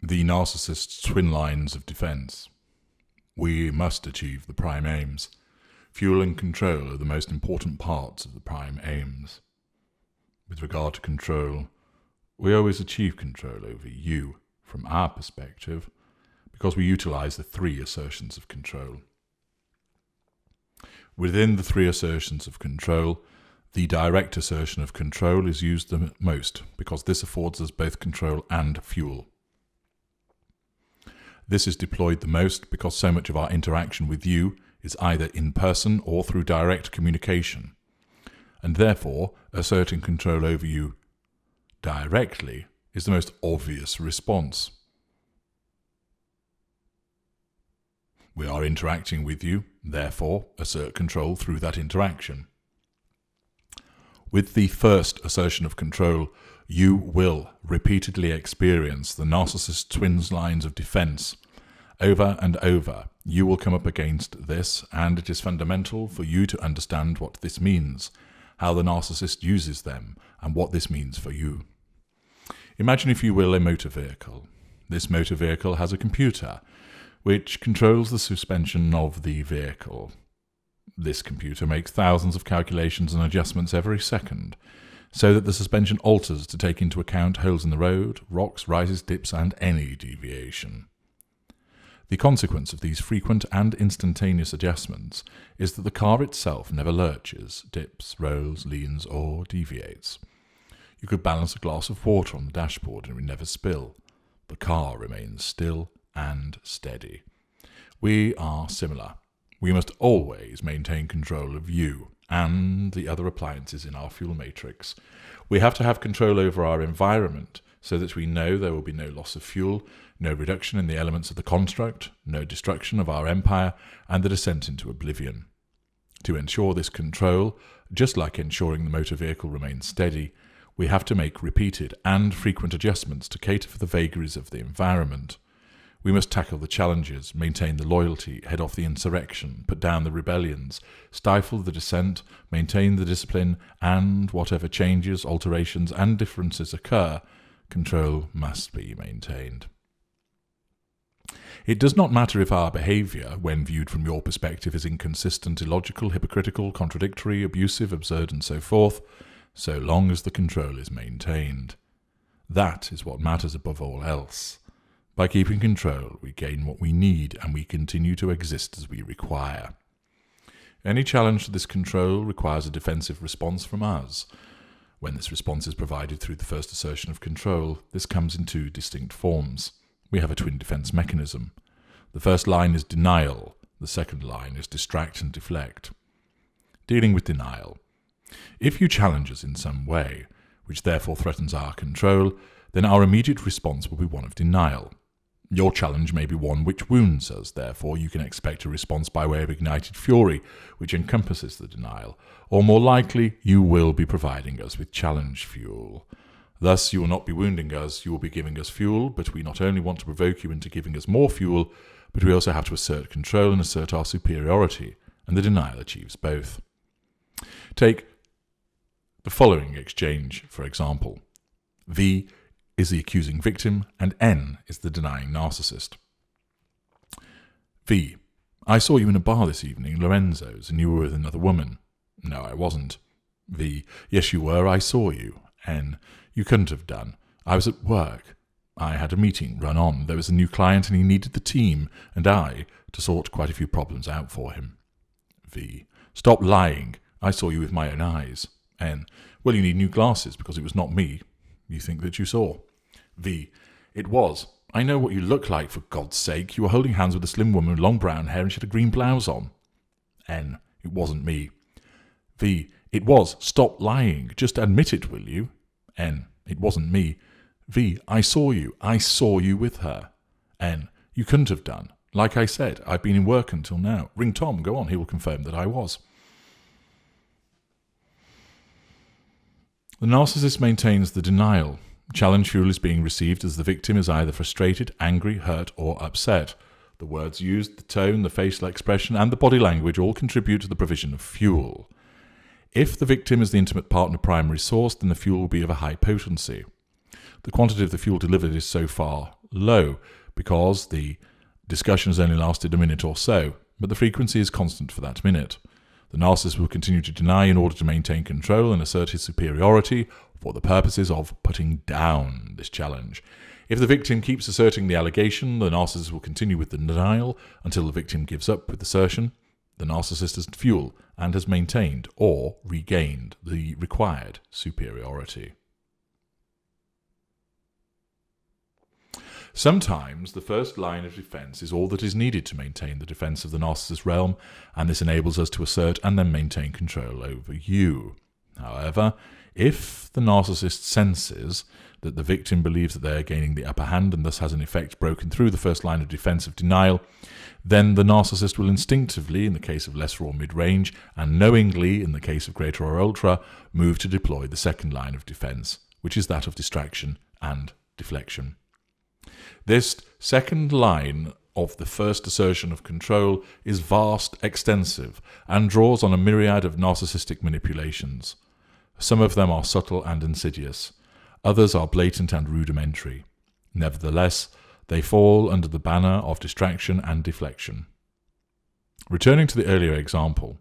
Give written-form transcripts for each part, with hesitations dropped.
The narcissist's twin lines of defense. We must achieve the prime aims. Fuel and control are the most important parts of the prime aims. With regard to control, we always achieve control over you, from our perspective, because we utilize the 3 assertions of control. Within the 3 assertions of control, the direct assertion of control is used the most, because this affords us both control and fuel. This is deployed the most because so much of our interaction with you is either in person or through direct communication, and therefore asserting control over you directly is the most obvious response. We are interacting with you, therefore assert control through that interaction. With the first assertion of control, you will repeatedly experience the narcissist twins lines of defense. Over and over, you will come up against this, and it is fundamental for you to understand what this means, how the narcissist uses them, and what this means for you. Imagine, if you will, a motor vehicle. This motor vehicle has a computer, which controls the suspension of the vehicle. This computer makes thousands of calculations and adjustments every second, so that the suspension alters to take into account holes in the road, rocks, rises, dips, and any deviation. The consequence of these frequent and instantaneous adjustments is that the car itself never lurches, dips, rolls, leans, or deviates. You could balance a glass of water on the dashboard and it would never spill. The car remains still and steady. We are similar. We must always maintain control of you and the other appliances in our fuel matrix. We have to have control over our environment so that we know there will be no loss of fuel, no reduction in the elements of the construct, no destruction of our empire, and the descent into oblivion. To ensure this control, just like ensuring the motor vehicle remains steady, we have to make repeated and frequent adjustments to cater for the vagaries of the environment. We must tackle the challenges, maintain the loyalty, head off the insurrection, put down the rebellions, stifle the dissent, maintain the discipline, and whatever changes, alterations, and differences occur, control must be maintained. It does not matter if our behaviour, when viewed from your perspective, is inconsistent, illogical, hypocritical, contradictory, abusive, absurd, and so forth, so long as the control is maintained. That is what matters above all else. By keeping control, we gain what we need, and we continue to exist as we require. Any challenge to this control requires a defensive response from us. When this response is provided through the first assertion of control, this comes in 2 distinct forms. We have a twin defense mechanism. The first line is denial. The second line is distract and deflect. Dealing with denial. If you challenge us in some way, which therefore threatens our control, then our immediate response will be one of denial. Your challenge may be one which wounds us, therefore you can expect a response by way of ignited fury, which encompasses the denial, or more likely, you will be providing us with challenge fuel. Thus, you will not be wounding us, you will be giving us fuel, but we not only want to provoke you into giving us more fuel, but we also have to assert control and assert our superiority, and the denial achieves both. Take the following exchange, for example. V is the accusing victim, and N is the denying narcissist. V. I saw you in a bar this evening, Lorenzo's, and you were with another woman. No, I wasn't. V. Yes, you were, I saw you. N. You couldn't have done. I was at work. I had a meeting run on. There was a new client and he needed the team, and I, to sort quite a few problems out for him. V. Stop lying. I saw you with my own eyes. N. Well, you need new glasses because it was not me you think that you saw. V. It was. I know what you look like, for God's sake. You were holding hands with a slim woman with long brown hair and she had a green blouse on. N. It wasn't me. V. It was. Stop lying. Just admit it, will you? N. It wasn't me. V. I saw you. I saw you with her. N. You couldn't have done. Like I said, I've been in work until now. Ring Tom. Go on. He will confirm that I was. The narcissist maintains the denial. Challenge fuel is being received as the victim is either frustrated, angry, hurt, or upset. The words used, the tone, the facial expression, and the body language all contribute to the provision of fuel. If the victim is the intimate partner primary source, then the fuel will be of a high potency. The quantity of the fuel delivered is so far low because the discussion has only lasted a minute or so, but the frequency is constant for that minute. The narcissist will continue to deny in order to maintain control and assert his superiority for the purposes of putting down this challenge. If the victim keeps asserting the allegation, the narcissist will continue with the denial until the victim gives up with assertion. The narcissist has fuel and has maintained or regained the required superiority. Sometimes the first line of defense is all that is needed to maintain the defense of the narcissist realm, and this enables us to assert and then maintain control over you. However, if the narcissist senses that the victim believes that they are gaining the upper hand and thus has in effect broken through the first line of defense of denial, then the narcissist will instinctively, in the case of lesser or mid-range, and knowingly, in the case of greater or ultra, move to deploy the second line of defense, which is that of distraction and deflection. This second line of the first assertion of control is vast, extensive, and draws on a myriad of narcissistic manipulations. Some of them are subtle and insidious. Others are blatant and rudimentary. Nevertheless, they fall under the banner of distraction and deflection. Returning to the earlier example,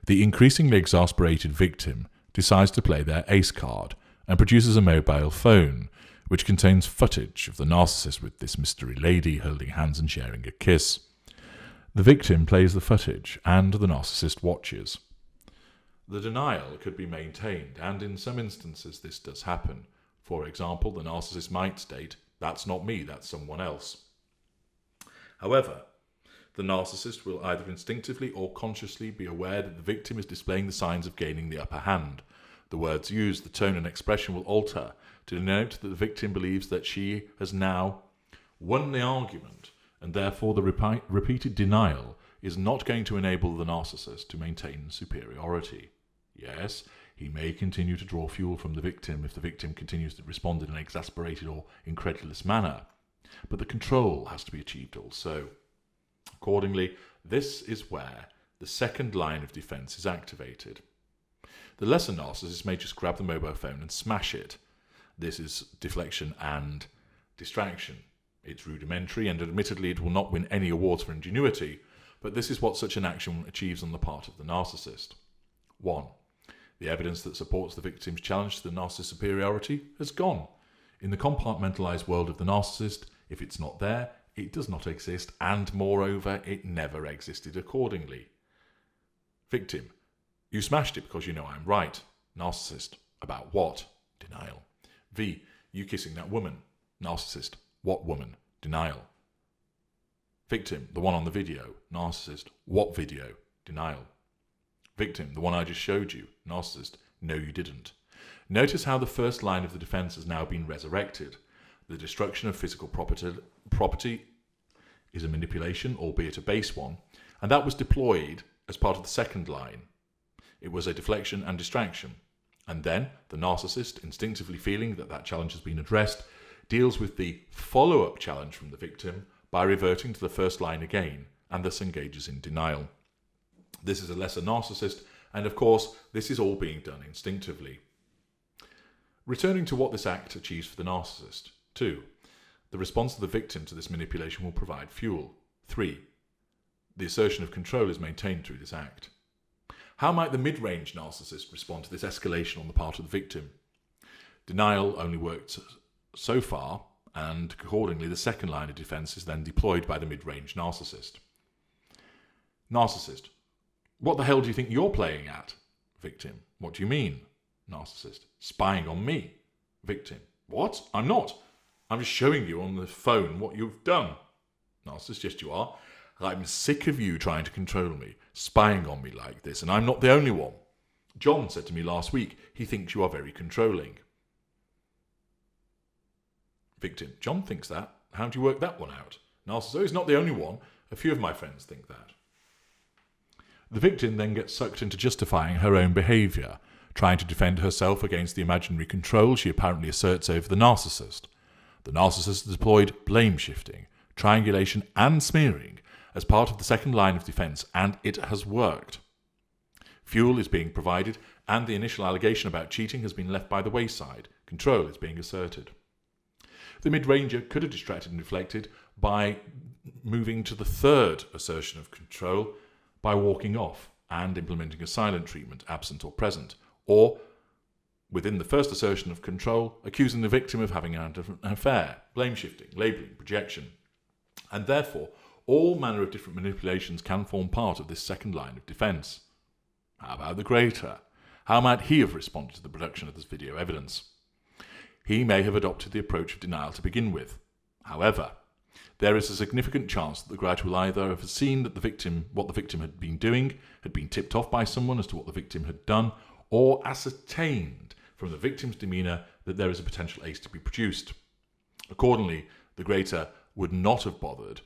the increasingly exasperated victim decides to play their ace card and produces a mobile phone, which contains footage of the narcissist with this mystery lady holding hands and sharing a kiss. The victim plays the footage, and the narcissist watches. The denial could be maintained, and in some instances this does happen. For example, the narcissist might state, "That's not me, that's someone else." However, the narcissist will either instinctively or consciously be aware that the victim is displaying the signs of gaining the upper hand. The words used, the tone and expression will alter to denote that the victim believes that she has now won the argument, and therefore the repeated denial is not going to enable the narcissist to maintain superiority. Yes, he may continue to draw fuel from the victim if the victim continues to respond in an exasperated or incredulous manner, but the control has to be achieved also. Accordingly, this is where the second line of defense is activated. The lesser narcissist may just grab the mobile phone and smash it. This is deflection and distraction. It's rudimentary, and admittedly it will not win any awards for ingenuity, but this is what such an action achieves on the part of the narcissist. 1. The evidence that supports the victim's challenge to the narcissist's superiority has gone. In the compartmentalized world of the narcissist, if it's not there, it does not exist, and moreover, it never existed accordingly. Victim: you smashed it because you know I'm right. Narcissist: about what? Denial. V. You kissing that woman. Narcissist: what woman? Denial. Victim: the one on the video. Narcissist: what video? Denial. Victim: the one I just showed you. Narcissist: no, you didn't. Notice how the first line of the defense has now been resurrected. The destruction of physical property is a manipulation, albeit a base one, and that was deployed as part of the second line. It was a deflection and distraction. And then the narcissist, instinctively feeling that that challenge has been addressed, deals with the follow-up challenge from the victim by reverting to the first line again, and thus engages in denial. This is a lesser narcissist, and of course, this is all being done instinctively. Returning to what this act achieves for the narcissist. 2. The response of the victim to this manipulation will provide fuel. 3. The assertion of control is maintained through this act. How might the mid-range narcissist respond to this escalation on the part of the victim? Denial only worked so far, and accordingly the second line of defense is then deployed by the mid-range narcissist. Narcissist: what the hell do you think you're playing at? Victim: what do you mean? Narcissist: spying on me. Victim: what? I'm not. I'm just showing you on the phone what you've done. Narcissist: yes, you are. I'm sick of you trying to control me, spying on me like this, and I'm not the only one. John said to me last week, he thinks you are very controlling. Victim: John thinks that. How do you work that one out? Narcissist: oh, he's not the only one. A few of my friends think that. The victim then gets sucked into justifying her own behaviour, trying to defend herself against the imaginary control she apparently asserts over the narcissist. The narcissist has deployed blame shifting, triangulation and smearing as part of the second line of defence, and it has worked. Fuel is being provided, and the initial allegation about cheating has been left by the wayside. Control is being asserted. The mid-ranger could have distracted and deflected by moving to the third assertion of control by walking off and implementing a silent treatment, absent or present, or within the first assertion of control, accusing the victim of having an affair, blame shifting, labelling, projection. And therefore, all manner of different manipulations can form part of this second line of defence. How about the greater? How might he have responded to the production of this video evidence? He may have adopted the approach of denial to begin with. However, there is a significant chance that the grudge will either have seen that what the victim had been doing, had been tipped off by someone as to what the victim had done, or ascertained from the victim's demeanour that there is a potential ace to be produced. Accordingly, the greater would not have bothered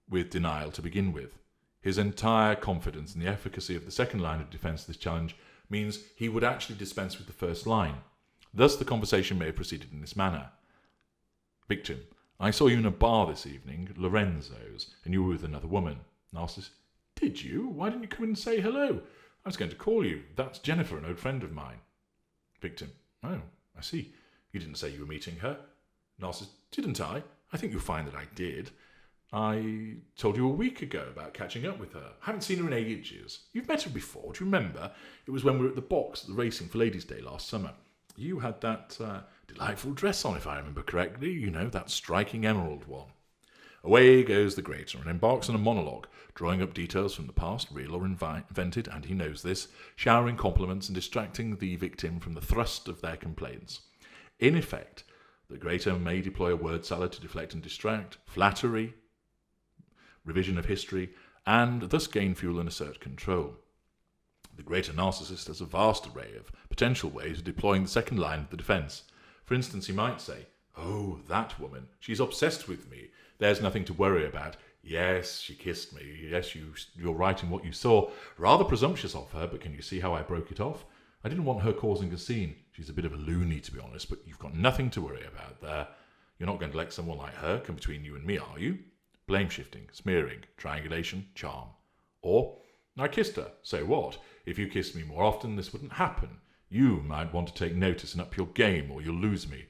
with denial to begin with. His entire confidence in the efficacy of the second line of defence of this challenge means he would actually dispense with the first line. Thus, the conversation may have proceeded in this manner. Victim: I saw you in a bar this evening, Lorenzo's, and you were with another woman. Narcissist: Did you? Why didn't you come in and say hello? I was going to call you. That's Jennifer, an old friend of mine. Victim: Oh, I see. You didn't say you were meeting her. Narcissist: Didn't I? I think you'll find that I did. I told you a week ago about catching up with her. I haven't seen her in ages. You've met her before, do you remember? It was when we were at the box at the racing for Ladies' Day last summer. You had that delightful dress on, if I remember correctly. You know, that striking emerald one. Away goes the greater and embarks on a monologue, drawing up details from the past, real or invented, and he knows this, showering compliments and distracting the victim from the thrust of their complaints. In effect, the greater may deploy a word salad to deflect and distract, flattery, revision of history, and thus gain fuel and assert control. The greater narcissist has a vast array of potential ways of deploying the second line of the defence. For instance, he might say, Oh, that woman, she's obsessed with me. There's nothing to worry about. Yes, she kissed me. Yes, you're right in what you saw. Rather presumptuous of her, but can you see how I broke it off? I didn't want her causing a scene. She's a bit of a loony, to be honest, but you've got nothing to worry about there. You're not going to let someone like her come between you and me, are you? Blame shifting, smearing, triangulation, charm. Or, I kissed her. So what? If you kissed me more often, this wouldn't happen. You might want to take notice and up your game, or you'll lose me.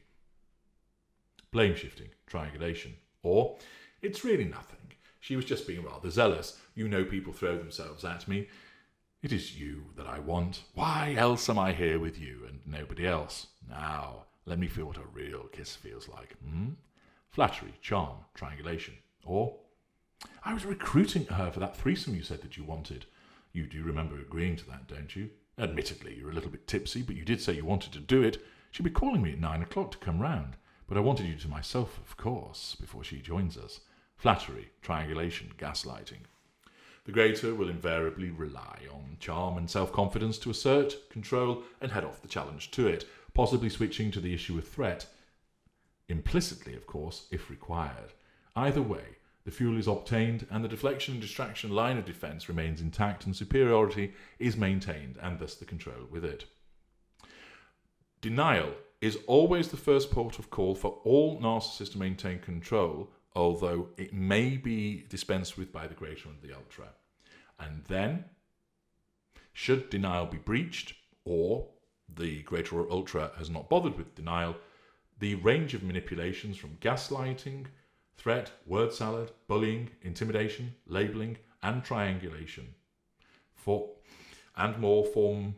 Blame shifting, triangulation. Or, it's really nothing. She was just being rather zealous. You know people throw themselves at me. It is you that I want. Why else am I here with you and nobody else? Now, let me feel what a real kiss feels like. Flattery, charm, triangulation. Or, I was recruiting her for that threesome you said that you wanted. You do remember agreeing to that, don't you? Admittedly, you're a little bit tipsy, but you did say you wanted to do it. She'll be calling me at 9 o'clock to come round. But I wanted you to myself, of course, before she joins us. Flattery, triangulation, gaslighting. The greater will invariably rely on charm and self-confidence to assert, control, and head off the challenge to it, possibly switching to the issue of threat. Implicitly, of course, if required. Either way, the fuel is obtained and the deflection and distraction line of defence remains intact and superiority is maintained and thus the control with it. Denial is always the first port of call for all narcissists to maintain control, although it may be dispensed with by the greater and the ultra. And then, should denial be breached, or the greater or ultra has not bothered with denial, the range of manipulations from gaslighting, threat, word salad, bullying, intimidation, labelling, and triangulation and more form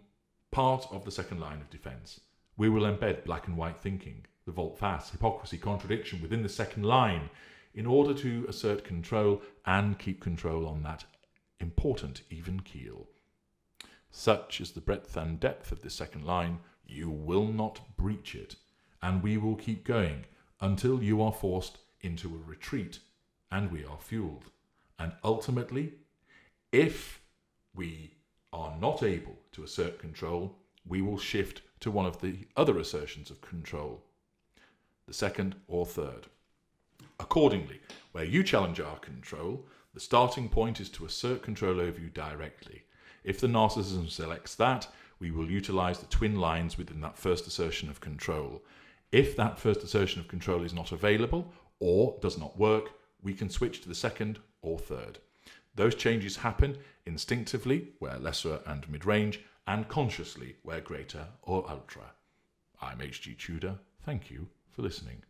part of the second line of defence. We will embed black and white thinking, the volte-face, hypocrisy, contradiction within the second line in order to assert control and keep control on that important even keel. Such is the breadth and depth of this second line, you will not breach it, and we will keep going until you are forced into a retreat and we are fueled. And ultimately, if we are not able to assert control, we will shift to one of the other assertions of control, the second or third. Accordingly, where you challenge our control, the starting point is to assert control over you directly. If the narcissism selects that, we will utilize the twin lines within that first assertion of control. If that first assertion of control is not available or does not work, we can switch to the second or third. Those changes happen instinctively, where lesser and mid-range, and consciously, where greater or ultra. I'm H.G. Tudor. Thank you for listening.